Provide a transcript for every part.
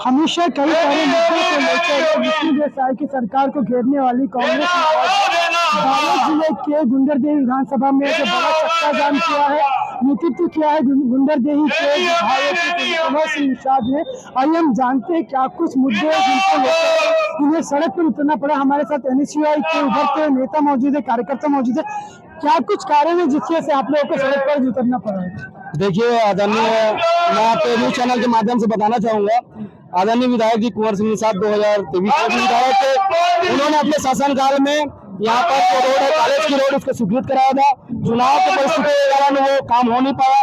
हमेशा कई सारे मुद्दों को लेकर विष्णु देव साय की सरकार को घेरने वाली कांग्रेस ने बालोद जिले के गुंडरदेही विधानसभा में जो बड़ा चक्का जाम किया है, नेतृत्व किया है गुंडरदेही के विधायक कुंवर सिंह निषाद ने। आइए हम जानते हैं क्या कुछ मुद्दे हैं जिनको लेकर इन्हें सड़क पर उतरना पड़ा। हमारे साथ एनएसयूआई के उभरते नेता मौजूद है, कार्यकर्ता मौजूद है। क्या कुछ कारण है जिसकी वजह से आप लोगों को सड़क पर उतरना पड़ा है? देखिए आदरणीय, मैं आपको न्यूज चैनल के माध्यम से बताना चाहूंगा, आदरणीय विधायक जी कुंवर सिंह निषाद 2023 में विधायक थे। उन्होंने अपने शासनकाल में यहाँ पर जो रोड है कॉलेज की रोड, उसको स्वीकृत कराया था। चुनाव की परिस्थिति के कारण वो काम हो नहीं पाया,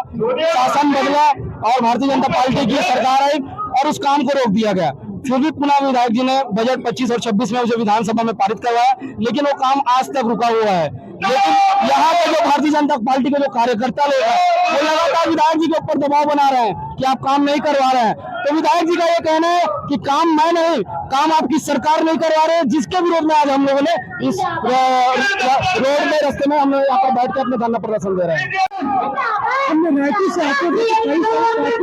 शासन बदला और भारतीय जनता पार्टी की सरकार आई और उस काम को रोक दिया गया। फिर भी पुनः विधायक जी ने बजट 25 और 26 में उसे विधानसभा में पारित करवाया, लेकिन वो काम आज तक रुका हुआ है। लेकिन यहाँ पे जो भारतीय जनता पार्टी के जो कार्यकर्ता लोग हैं वो लगातार विधायक जी के ऊपर दबाव बना रहे हैं कि आप काम नहीं करवा रहे हैं। तो विधायक जी का ये कहना है कि काम मैं नहीं, काम आपकी सरकार नहीं करवा रहे हैं, जिसके विरोध में आज हम लोगों ने इस रोड में रास्ते में हम लोग यहाँ पर बैठ के अपना धरना प्रदर्शन दे रहे हैं। हमने रायपुर से आते हुए कई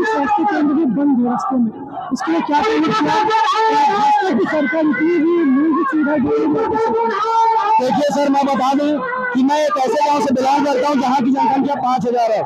स्वास्थ्य केंद्र भी बंद है रास्ते में, इसके लिए क्या सरकार इतनी भी मूलभूत सुविधा। देखिए सर, मैं बता दूं कि मैं एक ऐसे गांव से बिलोंग करता हूं जहां की जनसंख्या 5000 है।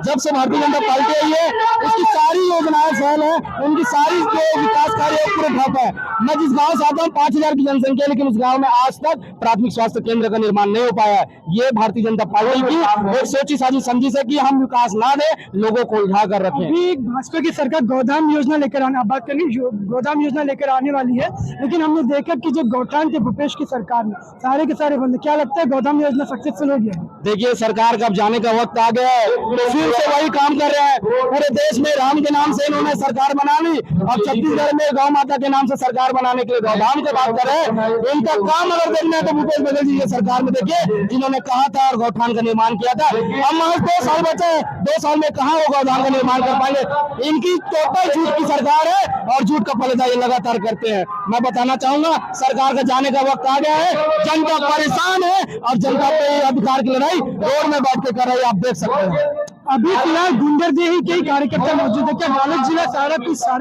जब से भारतीय जनता पार्टी आई है उसकी सारी योजनाएं फेल है, उनकी सारी जो विकास कार्य पूरे ठप है। मैं जिस गांव से आता हूँ 5000 की जनसंख्या, लेकिन उस गांव में आज तक प्राथमिक स्वास्थ्य केंद्र का निर्माण नहीं हो पाया है। ये भारतीय जनता पार्टी की एक सोची साजी समझी से कि हम विकास ना दे, लोगों को उलझा कर रखें। भाजपा की सरकार गोदाम योजना लेकर आने, बात करें गोदाम योजना लेकर आने वाली है, लेकिन हमने देखा कि जो गौठान थे भूपेश की सरकार में सारे के सारे बंद। क्या लगता है गोदाम योजना सक्सेसफुल हो गया? देखिए सरकार का अब जाने का वक्त आ गया है, तो फिर से वही काम कर रहे हैं। पूरे देश में राम के नाम से इन्होंने सरकार बना ली, अब छत्तीसगढ़ में गौ माता के नाम से सरकार बनाने के लिए गौधाम की बात कर रहे हैं। इनका काम अगर देखना है तो भूपेश बघेल जी की सरकार में देखिए, जिन्होंने कहा था और गौठान का निर्माण किया था। अब महज 2 साल बचे हैं, 2 साल में कहाँ वो गौधाम का निर्माण कर पाएंगे। इनकी टोटल झूठ की सरकार है और झूठ का पर्दा ये लगातार करते हैं। मैं बताना चाहूंगा सरकार का जाने का वक्त आ गया है, जनता परेशान है और जनता पे अधिकार की लड़ाई रोड में बैठ के कर रही है, आप देख सकते हैं। अभी फिलहाल गुंडरदेही के कार्यकर्ता मौजूद है, क्या बालोद जिला सारे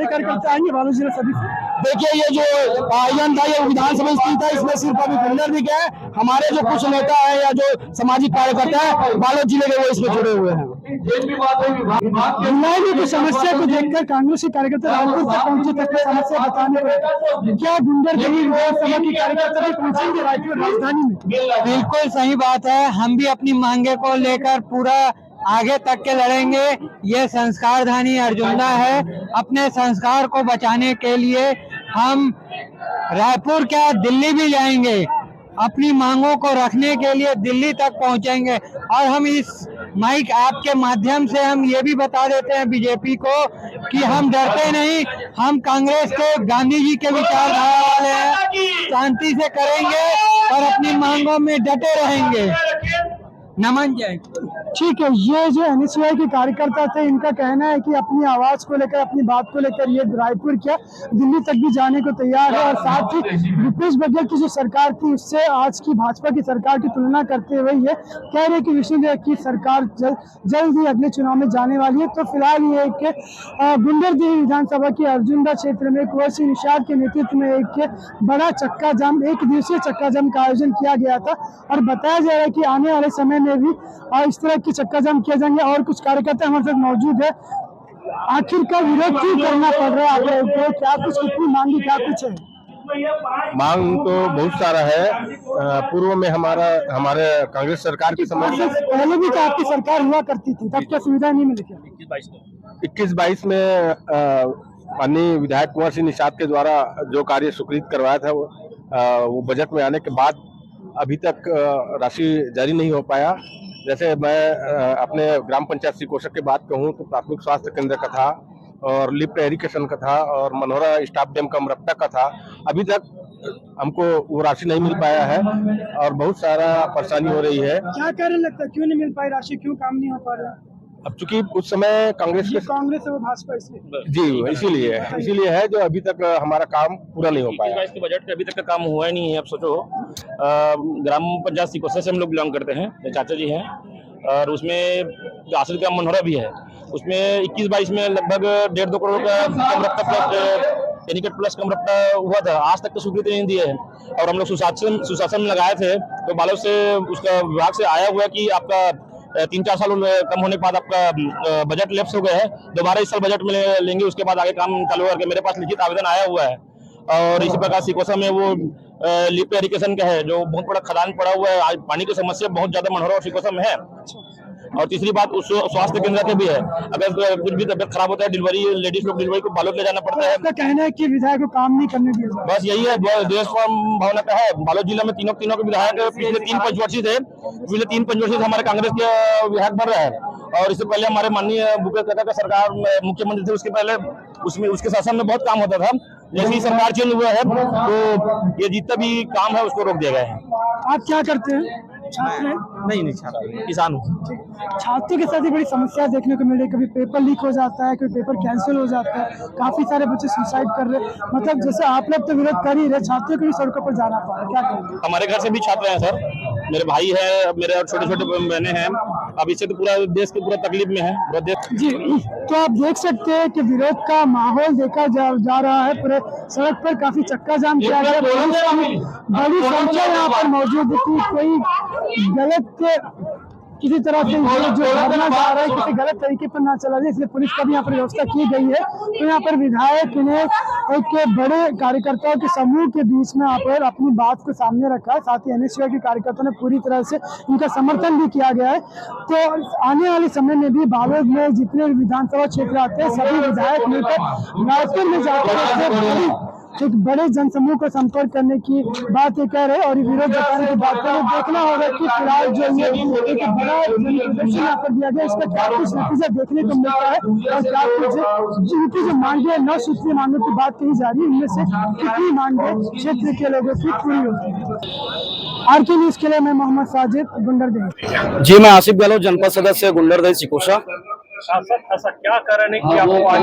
कार्यकर्ता आएंगे बालोद जिला सभी से? देखिए ये जो आयोजन था ये विधानसभा स्थित था, इसमें सिर्फ अभी गुंडरदेही के हैं, हमारे जो कुछ नेता है या जो सामाजिक कार्यकर्ता है बालोद जिले के वो इसमें जुड़े हुए हैं। की समस्या को देखकर कांग्रेस के कार्यकर्ता रायपुर तक पहुंचे तक समस्या बताने को, क्या गुंडरदेही विधानसभा के कार्यकर्ता भी पहुंचेंगे रायपुर राजधानी में? बिल्कुल सही बात है, हम भी अपनी मांगे को लेकर पूरा आगे तक के लड़ेंगे। ये संस्कारधानी अर्जुनदा है, अपने संस्कार को बचाने के लिए हम रायपुर क्या दिल्ली भी जाएंगे, अपनी मांगों को रखने के लिए दिल्ली तक पहुंचेंगे। और हम इस माइक आपके माध्यम से हम ये भी बता देते हैं बीजेपी को कि हम डरते नहीं, हम कांग्रेस के गांधी जी के विचारधारा वाले हैं, शांति से करेंगे और अपनी मांगों में डटे रहेंगे। नमन जय। ठीक है, ये जो एनएसयूआई के कार्यकर्ता थे इनका कहना है कि अपनी आवाज को लेकर, अपनी बात को लेकर ये रायपुर क्या दिल्ली तक भी जाने को तैयार है। और साथ ही भूपेश बघेल की जो सरकार थी उससे आज की भाजपा की सरकार की तुलना करते हुए ये कह रहे कि विष्णु देव की सरकार जल्द ही अगले चुनाव में जाने वाली है। तो फिलहाल ये एक गुंडरदेही विधानसभा के अर्जुनदा क्षेत्र में कुंवर सिंह निषाद के नेतृत्व में एक बड़ा चक्का जाम, 1 दिवसीय चक्का जाम का आयोजन किया गया था और बताया जा रहा है कि आने वाले समय में भी इस तरह की चक्का जाम किया जाएंगे। और कुछ कार्यकर्ता हमारे साथ मौजूद है, आखिरकार विरोध क्यों करना पड़ रहा है आप लोगों को? क्या कुछ कितनी मांगी, क्या कुछ है? मांग तो बहुत सारा है। पूर्व में हमारे कांग्रेस सरकार के समय से पहले भी क्या आपकी सरकार हुआ करती थी, तब क्या सुविधा नहीं मिली क्या? 21-22 में माननीय विधायक कुंवर सिंह निषाद के द्वारा जो कार्य स्वीकृत करवाया था वो बजट में आने के बाद अभी तक राशि जारी नहीं हो पाया। जैसे मैं अपने ग्राम पंचायत श्रीकोशक की बात कहूँ तो प्राथमिक स्वास्थ्य केंद्र का था और लिफ्ट एरिकेशन का था और मनोहरा स्टाफ डैम का मरप्टा का था, अभी तक हमको वो राशि नहीं मिल पाया है और बहुत सारा परेशानी हो रही है। क्या कारण लगता है, क्यों नहीं मिल पाई राशि, क्यों काम नहीं हो पा रहा? अब चूंकि उस समय कांग्रेस और भाजपा इसलिए जी इसीलिए है जो अभी तक हमारा काम पूरा नहीं हो पाया। इसके बजट का अभी तक का काम हुआ ही नहीं है। अब सोचो ग्राम पंचायत सिकोसा से हम लोग बिलोंग करते हैं, चाचा जी हैं, और उसमें आसिफ ग्राम मनोहरा भी है। उसमें 21-22 में लगभग 1.5-2 करोड़ का एनिकेट प्लस कम रफ्ता हुआ था, आज तक तो स्वीकृति नहीं दी है। और हम लोग सुशासन में लगाए थे, तो बालोद से उसका विभाग से आया हुआ है कि आपका 3-4 साल कम होने के बाद आपका बजट लैप्स हो गया है, दोबारा इस साल बजट में लेंगे, उसके बाद आगे काम चालू करके मेरे पास लिखित आवेदन आया हुआ है। और इसी प्रकार सिकोसा में वो लिफ्ट इरिगेशन का है, जो बहुत बड़ा खदान पड़ा हुआ है, आज पानी की समस्या बहुत ज्यादा मनोहर और सिकोसा में है। और तीसरी बात उस स्वास्थ्य केंद्र के भी है, अगर कुछ भी तबियत खराब होता है, डिलीवरी लेडीज लोग डिलीवरी को बालोद ले जाना पड़ता है। आपका कहना है कि विधायक को काम नहीं करने दिया जाए। बस यही है, देश भावना का है। बालोद जिला में तीनों के विधायक पिछले 3 पंचवर्षीय थे, पिछले 3 पंचवर्षीय से हमारे कांग्रेस के विधायक बन रहे हैं। और इससे पहले हमारे माननीय भूपेश काका का सरकार मुख्यमंत्री थे, उसके पहले उसमें उसके शासन में बहुत काम होता था। जैसे ही सरकार चेंज हुआ है तो ये जितना भी काम है उसको रोक दिया गया है। आप क्या करते हैं? छात्र हैं? नहीं छात्र, किसान हूँ। छात्रों के साथ ही बड़ी समस्या देखने को मिल रही है, कभी पेपर लीक हो जाता है, कभी पेपर कैंसिल हो जाता है, काफी सारे बच्चे सुसाइड कर रहे हैं। मतलब जैसे आप लोग तो विरोध कर ही रहे, छात्रों को भी सड़कों पर जाना पड़ा, क्या करेंगे? हमारे घर से भी छात्र हैं सर, मेरे भाई है, मेरे और छोटे-छोटे बहनें हैं। अब इससे तो पूरा देश के पूरा तकलीफ में है, पूरा देश। जी, तो आप देख सकते हैं कि विरोध का माहौल देखा जा रहा है, पूरे सड़क पर काफी चक्का जाम किया गया, बड़ी संख्या यहाँ पर मौजूद थी। कोई गलत किसी तरह से जो धरना जा रहा है किसी गलत तरीके पर ना चला जाए, इसलिए पुलिस का भी यहाँ पर व्यवस्था की गई है। तो यहाँ पर विधायक ने एक बड़े कार्यकर्ताओं के समूह के बीच में यहाँ पर अपनी बात को सामने रखा है, साथ ही एनएसयूआई के कार्यकर्ताओं ने पूरी तरह से उनका समर्थन भी किया गया है। तो आने वाले समय में भी बालोद में जितने विधानसभा क्षेत्र आते हैं, सभी विधायक मिलकर रायपुर में जाकर एक बड़े जनसमूह को संपर्क करने की बात ये कह रहे हैं और विरोध जताने की बात कर रहे हैं। देखना होगा कि फिलहाल जो ये एक बड़ा प्रदर्शन यहाँ पर दिया गया, इसका क्या कुछ नतीजा देखने को मिलता है और क्या कुछ जिनकी जो मांगे 9 सूत्रीय मांगों की बात कही जा रही है, इनमें से कितनी मांगे क्षेत्र के लोगों की पूरी होती है। आरके न्यूज के लिए मैं मोहम्मद साजिद, गुंडरदेही। जी, मैं आसिफ गहलोत, जनपद सदस्य गुंडरदेही सिकोसा। शासक ऐसा क्या कारण है कि आपको आज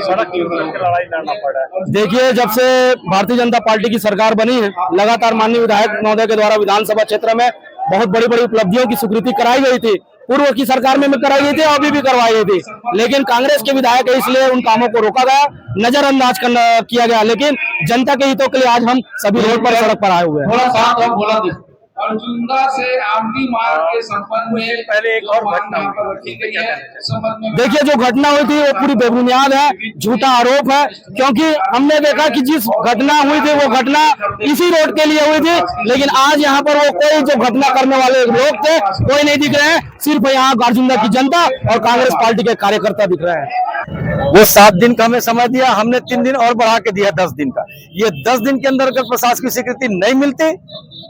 सड़क की लड़ाई लड़ना पड़ा है? देखिए, जब से भारतीय जनता पार्टी की सरकार बनी है, लगातार माननीय विधायक महोदय के द्वारा विधानसभा क्षेत्र में बहुत बड़ी बड़ी उपलब्धियों की स्वीकृति कराई गई थी। पूर्व की सरकार में कराई गई थी, अभी भी करवाई गई थी, लेकिन कांग्रेस के विधायक है, इसलिए उन कामों को रोका गया, नजरअंदाज किया गया। लेकिन जनता के हितों के लिए आज हम सभी रोड पर सड़क पर आए हुए हैं। अर्जुंदा से आमदी मार्ग के संबंध में पहले एक और घटना देखिए, जो घटना हुई थी वो पूरी बेबुनियाद है, झूठा आरोप है, क्योंकि हमने देखा कि जिस घटना हुई थी वो घटना इसी रोड के लिए हुई थी, लेकिन आज यहाँ पर वो कोई जो घटना करने वाले लोग थे कोई नहीं दिख रहे हैं, सिर्फ यहाँ अर्जुंदा की जनता और कांग्रेस पार्टी के कार्यकर्ता दिख रहे हैं। वो 7 दिन का हमें समय दिया, हमने 3 दिन और बढ़ा के दिया 10 दिन का। ये 10 दिन के अंदर अगर प्रशासन की स्वीकृति नहीं मिलती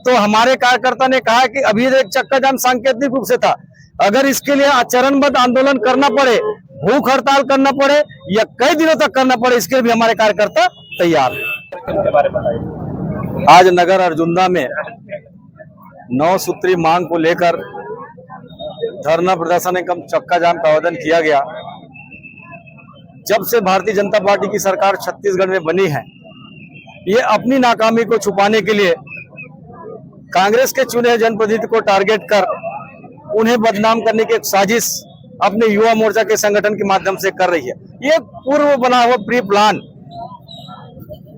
तो हमारे कार्यकर्ता ने कहा कि अभी एक चक्का जाम सांकेतिक रूप से था, अगर इसके लिए चरणबद्ध आंदोलन करना पड़े, भूख हड़ताल करना पड़े या कई दिनों तक करना पड़े, इसके लिए भी हमारे कार्यकर्ता तैयार है। आज नगर अर्जुंदा में 9 सूत्री मांग को लेकर धरना प्रदर्शन एवं चक्का जाम का आवेदन किया गया। जब से भारतीय जनता पार्टी की सरकार छत्तीसगढ़ में बनी है, ये अपनी नाकामी को छुपाने के लिए कांग्रेस के चुने जनप्रतिनिधि को टारगेट कर उन्हें बदनाम करने की एक साजिश अपने युवा मोर्चा के संगठन के माध्यम से कर रही है। ये पूर्व बना हुआ प्री प्लान,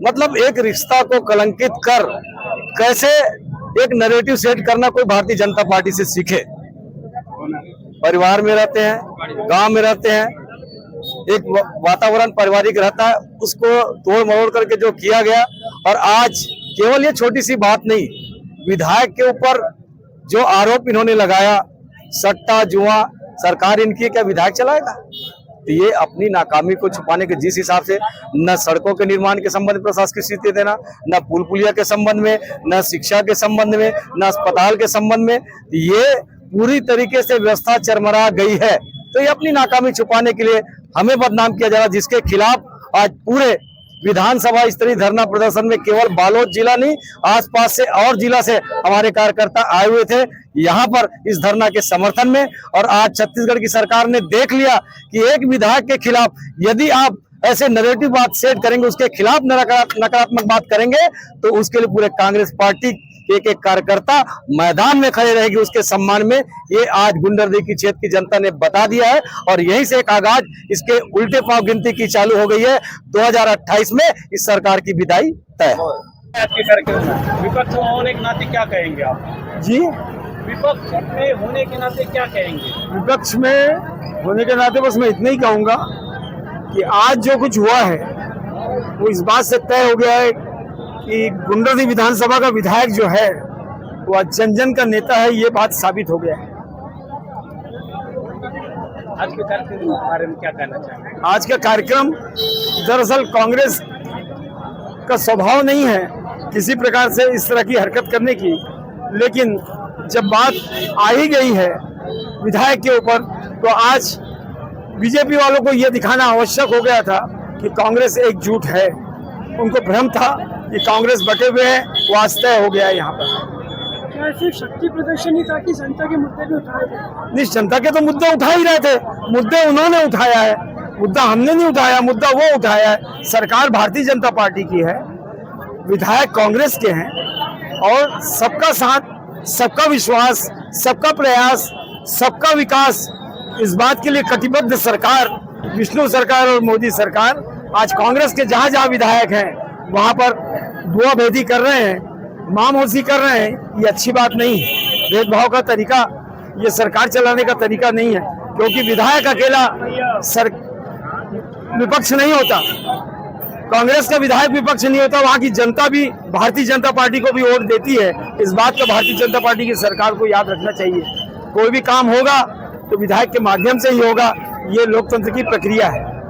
मतलब एक रिश्ता को कलंकित कर कैसे एक नैरेटिव सेट करना कोई भारतीय जनता पार्टी से सीखे। परिवार में रहते हैं, गांव में रहते हैं, एक वातावरण पारिवारिक रहता है, उसको तोड़ मरोड़ करके जो किया गया। और आज केवल ये छोटी सी बात नहीं, विधायक के ऊपर जो आरोप इन्होंने लगाया, सट्टा जुआ, सरकार इनकी, क्या विधायक चलाएगा? तो ये अपनी नाकामी को छुपाने के जिस हिसाब से न सड़कों के निर्माण के संबंध में प्रशासन की स्वीकृति देना, न पुल पुलिया के संबंध में, न शिक्षा के संबंध में, न अस्पताल के संबंध में, ये पूरी तरीके से व्यवस्था चरमरा गई है। तो ये अपनी नाकामी छुपाने के लिए हमें बदनाम किया जा रहा है, जिसके खिलाफ आज पूरे विधानसभा स्तरीय धरना प्रदर्शन में केवल बालोद जिला नहीं, आसपास से और जिला से हमारे कार्यकर्ता आए हुए थे यहाँ पर इस धरना के समर्थन में। और आज छत्तीसगढ़ की सरकार ने देख लिया कि एक विधायक के खिलाफ यदि आप ऐसे नैरेटिव बात सेट करेंगे, उसके खिलाफ नकारात्मक बात करेंगे, तो उसके लिए पूरे कांग्रेस पार्टी एक एक कार्यकर्ता मैदान में खड़े रहेगी उसके सम्मान में, ये आज गुंडरदेही क्षेत्र की जनता ने बता दिया है। और यहीं से एक आगाज इसके उल्टे पांव गिनती की चालू हो गई है। 2028 में इस सरकार की विदाई तय है। आज के कार्यक्रम में विपक्ष में होने के नाते क्या कहेंगे आप? जी, विपक्ष में होने के नाते क्या कहेंगे? विपक्ष में होने के नाते बस मैं इतना ही कहूंगा कि आज जो कुछ हुआ है वो इस बात से तय हो गया है कि गुंडरदेही विधानसभा का विधायक जो है वो आज जन जन का नेता है, ये बात साबित हो गया है। आज के कार्यक्रम के बारे में क्या कहना चाहेंगे? आज का कार्यक्रम दरअसल कांग्रेस का स्वभाव नहीं है किसी प्रकार से इस तरह की हरकत करने की, लेकिन जब बात आ ही गई है विधायक के ऊपर तो आज बीजेपी वालों को यह दिखाना आवश्यक हो गया था कि कांग्रेस एकजुट है। उनको भ्रम था कि कांग्रेस बटे हुए है, वो आज तय हो गया है यहाँ पर। क्या सिर्फ शक्ति प्रदर्शन ही था कि जनता के मुद्दे भी उठाए गए? नहीं, जनता के तो मुद्दे उठा ही रहे थे, मुद्दे उन्होंने उठाया है, मुद्दा हमने नहीं उठाया, मुद्दा वो उठाया है। सरकार भारतीय जनता पार्टी की है, विधायक कांग्रेस के हैं और सबका साथ, सबका विश्वास, सबका प्रयास, सबका विकास, इस बात के लिए कटिबद्ध सरकार, विष्णु सरकार और मोदी सरकार आज कांग्रेस के जहां जहां विधायक हैं वहां पर दुआ भेदी कर रहे हैं, मामोसी कर रहे हैं। ये अच्छी बात नहीं है, भेदभाव का तरीका ये सरकार चलाने का तरीका नहीं है, क्योंकि विधायक अकेला विपक्ष नहीं होता, कांग्रेस का विधायक विपक्ष नहीं होता, वहां की जनता भी भारतीय जनता पार्टी को भी वोट देती है। इस बात का भारतीय जनता पार्टी की सरकार को याद रखना चाहिए। कोई भी काम होगा तो विधायक के माध्यम से ही होगा, ये लोकतंत्र की प्रक्रिया है।